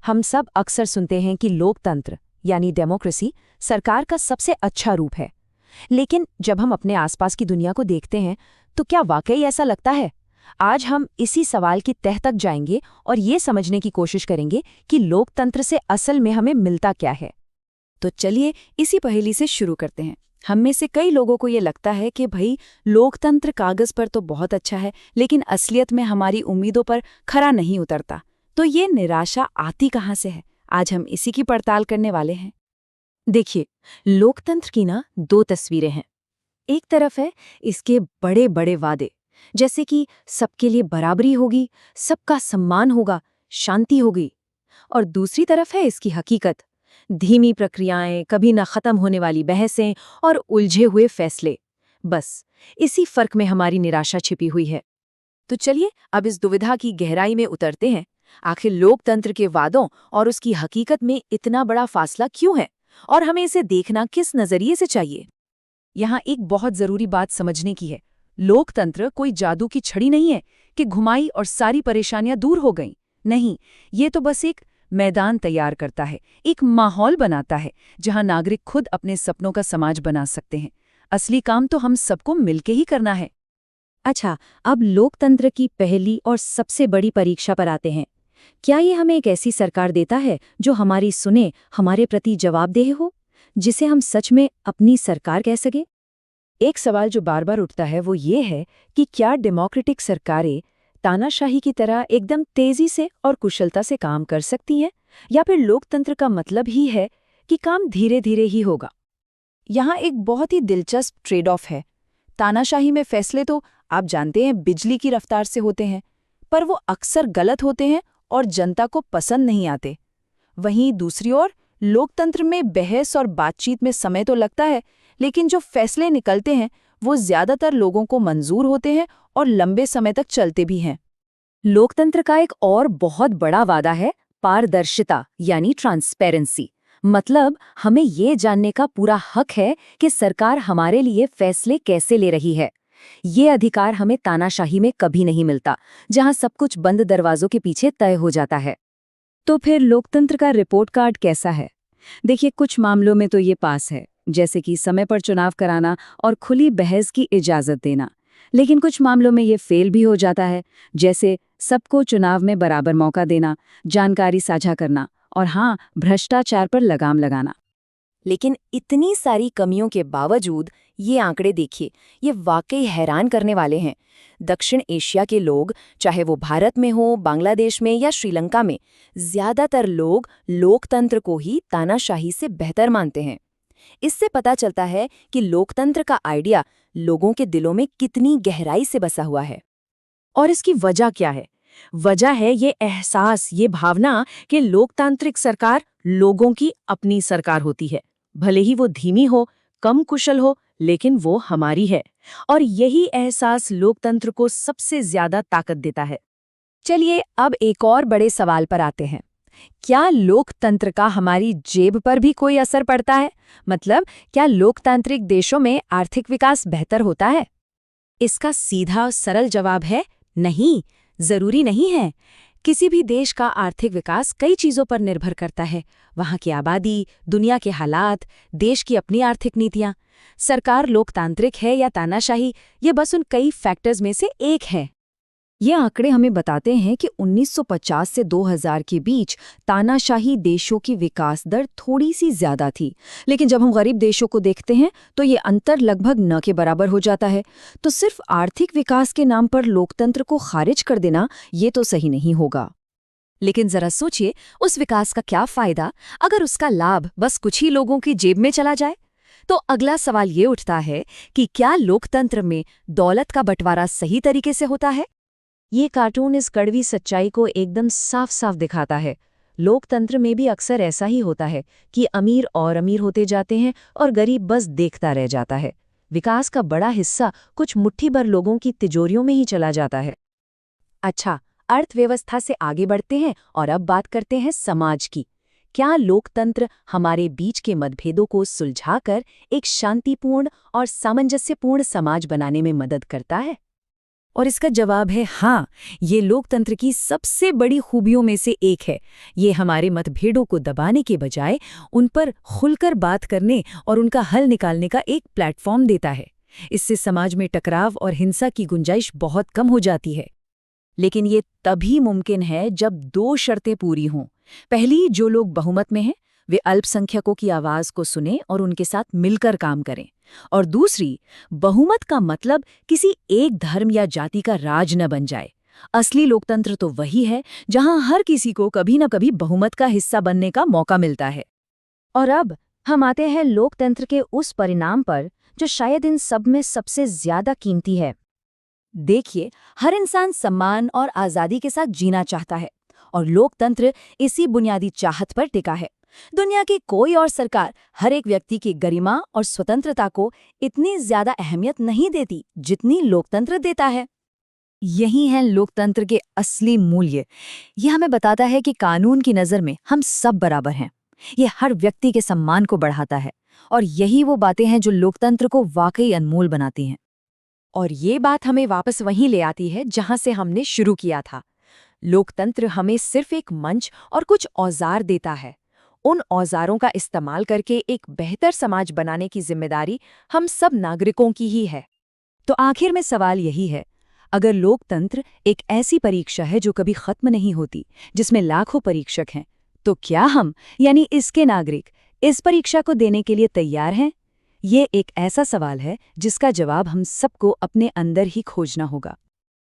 हम सब अक्सर सुनते हैं कि लोकतंत्र यानी डेमोक्रेसी सरकार का सबसे अच्छा रूप है। लेकिन जब हम अपने आसपास की दुनिया को देखते हैं तो क्या वाकई ऐसा लगता है? आज हम इसी सवाल की तह तक जाएंगे और ये समझने की कोशिश करेंगे कि लोकतंत्र से असल में हमें मिलता क्या है। तो चलिए इसी पहेली से शुरू करते हैं। हम में से कई लोगों को ये लगता है कि भाई लोकतंत्र कागज पर तो बहुत अच्छा है, लेकिन असलियत में हमारी उम्मीदों पर खरा नहीं उतरता। तो ये निराशा आती कहाँ से है? आज हम इसी की पड़ताल करने वाले हैं। देखिए, लोकतंत्र की ना दो तस्वीरें हैं। एक तरफ है इसके बड़े बड़े वादे, जैसे कि सबके लिए बराबरी होगी, सबका सम्मान होगा, शांति होगी। और दूसरी तरफ है इसकी हकीकत, धीमी प्रक्रियाएं, कभी न खत्म होने वाली बहसें और उलझे हुए फैसले। बस इसी फर्क में हमारी निराशा छिपी हुई है। तो चलिए अब इस दुविधा की गहराई में उतरते हैं। आखिर लोकतंत्र के वादों और उसकी हकीकत में इतना बड़ा फासला क्यों है, और हमें इसे देखना किस नजरिए से चाहिए? यहाँ एक बहुत जरूरी बात समझने की है। लोकतंत्र कोई जादू की छड़ी नहीं है कि घुमाई और सारी परेशानियां दूर हो गईं। नहीं, ये तो बस एक मैदान तैयार करता है, एक माहौल बनाता है जहां नागरिक खुद अपने सपनों का समाज बना सकते हैं। असली काम तो हम सबको मिलके ही करना है। अच्छा, अब लोकतंत्र की पहली और सबसे बड़ी परीक्षा पर आते हैं। क्या ये हमें एक ऐसी सरकार देता है जो हमारी सुने, हमारे प्रति जवाबदेह हो, जिसे हम सच में अपनी सरकार कह सके? एक सवाल जो बार बार उठता है वो ये है कि क्या डेमोक्रेटिक सरकारें तानाशाही की तरह एकदम तेजी से और कुशलता से काम कर सकती हैं, या फिर लोकतंत्र का मतलब ही है कि काम धीरे धीरे ही होगा। यहाँ एक बहुत ही दिलचस्प ट्रेड ऑफ है। तानाशाही में फैसले तो आप जानते हैं बिजली की रफ्तार से होते हैं, पर वो अक्सर गलत होते हैं और जनता को पसंद नहीं आते। वहीं दूसरी ओर लोकतंत्र में बहस और बातचीत में समय तो लगता है, लेकिन जो फैसले निकलते हैं वो ज्यादातर लोगों को मंजूर होते हैं और लंबे समय तक चलते भी हैं। लोकतंत्र का एक और बहुत बड़ा वादा है पारदर्शिता, यानी ट्रांसपेरेंसी। मतलब हमें ये जानने का पूरा हक है कि सरकार हमारे लिए फैसले कैसे ले रही है। ये अधिकार हमें तानाशाही में कभी नहीं मिलता, जहां सब कुछ बंद दरवाजों के पीछे तय हो जाता है। तो फिर लोकतंत्र का रिपोर्ट कार्ड कैसा है? देखिए, कुछ मामलों में तो ये पास है, जैसे कि समय पर चुनाव कराना और खुली बहस की इजाजत देना। लेकिन कुछ मामलों में ये फेल भी हो जाता है, जैसे सबको चुनाव में बराबर मौका देना, जानकारी साझा करना और हाँ, भ्रष्टाचार पर लगाम लगाना। लेकिन इतनी सारी कमियों के बावजूद ये आंकड़े देखिए, ये वाकई हैरान करने वाले हैं। दक्षिण एशिया के लोग, चाहे वो भारत में हो, बांग्लादेश में या श्रीलंका में, ज्यादातर लोग लोकतंत्र को ही तानाशाही से बेहतर मानते हैं। इससे पता चलता है कि लोकतंत्र का आइडिया लोगों के दिलों में कितनी गहराई से बसा हुआ है। और इसकी वजह क्या है? वजह है ये एहसास, ये भावना कि लोकतांत्रिक सरकार लोगों की अपनी सरकार होती है। भले ही वो धीमी हो, कम कुशल हो, लेकिन वो हमारी है। और यही एहसास लोकतंत्र को सबसे ज्यादा ताकत देता है। चलिए अब एक और बड़े सवाल पर आते हैं। क्या लोकतंत्र का हमारी जेब पर भी कोई असर पड़ता है? मतलब क्या लोकतांत्रिक देशों में आर्थिक विकास बेहतर होता है? इसका सीधा और सरल जवाब है नहीं, जरूरी नहीं है। किसी भी देश का आर्थिक विकास कई चीजों पर निर्भर करता है। वहाँ की आबादी, दुनिया के हालात, देश की अपनी आर्थिक नीतियाँ। सरकार लोकतांत्रिक है या तानाशाही, ये बस उन कई फैक्टर्स में से एक है। ये आंकड़े हमें बताते हैं कि 1950 से 2000 के बीच तानाशाही देशों की विकास दर थोड़ी सी ज्यादा थी, लेकिन जब हम गरीब देशों को देखते हैं तो ये अंतर लगभग न के बराबर हो जाता है। तो सिर्फ आर्थिक विकास के नाम पर लोकतंत्र को खारिज कर देना ये तो सही नहीं होगा। लेकिन जरा सोचिए, उस विकास का क्या फायदा अगर उसका लाभ बस कुछ ही लोगों की जेब में चला जाए? तो अगला सवाल ये उठता है कि क्या लोकतंत्र में दौलत का बंटवारा सही तरीके से होता है? ये कार्टून इस कड़वी सच्चाई को एकदम साफ साफ दिखाता है। लोकतंत्र में भी अक्सर ऐसा ही होता है कि अमीर और अमीर होते जाते हैं और गरीब बस देखता रह जाता है। विकास का बड़ा हिस्सा कुछ मुट्ठी भर लोगों की तिजोरियों में ही चला जाता है। अच्छा, अर्थव्यवस्था से आगे बढ़ते हैं और अब बात करते हैं समाज की। क्या लोकतंत्र हमारे बीच के मतभेदों को सुलझाकर एक शांतिपूर्ण और सामंजस्यपूर्ण समाज बनाने में मदद करता है? और इसका जवाब है हाँ, ये लोकतंत्र की सबसे बड़ी खूबियों में से एक है। ये हमारे मतभेदों को दबाने के बजाय उन पर खुलकर बात करने और उनका हल निकालने का एक प्लेटफॉर्म देता है। इससे समाज में टकराव और हिंसा की गुंजाइश बहुत कम हो जाती है। लेकिन ये तभी मुमकिन है जब दो शर्तें पूरी हों। पहली, जो लोग बहुमत में हैं वे अल्पसंख्यकों की आवाज को सुने और उनके साथ मिलकर काम करें। और दूसरी, बहुमत का मतलब किसी एक धर्म या जाति का राज न बन जाए। असली लोकतंत्र तो वही है जहां हर किसी को कभी न कभी बहुमत का हिस्सा बनने का मौका मिलता है। और अब हम आते हैं लोकतंत्र के उस परिणाम पर जो शायद इन सब में सबसे ज्यादा कीमती है। देखिए, हर इंसान सम्मान और आज़ादी के साथ जीना चाहता है और लोकतंत्र इसी बुनियादी चाहत पर टिका है। दुनिया की कोई और सरकार हर एक व्यक्ति की गरिमा और स्वतंत्रता को इतनी ज्यादा अहमियत नहीं देती जितनी लोकतंत्र देता है। यही है लोकतंत्र के असली मूल्य। यह हमें बताता है कि कानून की नज़र में हम सब बराबर हैं। ये हर व्यक्ति के सम्मान को बढ़ाता है और यही वो बातें हैं जो लोकतंत्र को वाकई अनमोल बनाती हैं। और ये बात हमें वापस वहीं ले आती है जहां से हमने शुरू किया था। लोकतंत्र हमें सिर्फ एक मंच और कुछ औजार देता है। उन औजारों का इस्तेमाल करके एक बेहतर समाज बनाने की जिम्मेदारी हम सब नागरिकों की ही है। तो आखिर में सवाल यही है, अगर लोकतंत्र एक ऐसी परीक्षा है जो कभी खत्म नहीं होती, जिसमें लाखों परीक्षक हैं, तो क्या हम यानी इसके नागरिक इस परीक्षा को देने के लिए तैयार हैं? ये एक ऐसा सवाल है जिसका जवाब हम सबको अपने अंदर ही खोजना होगा।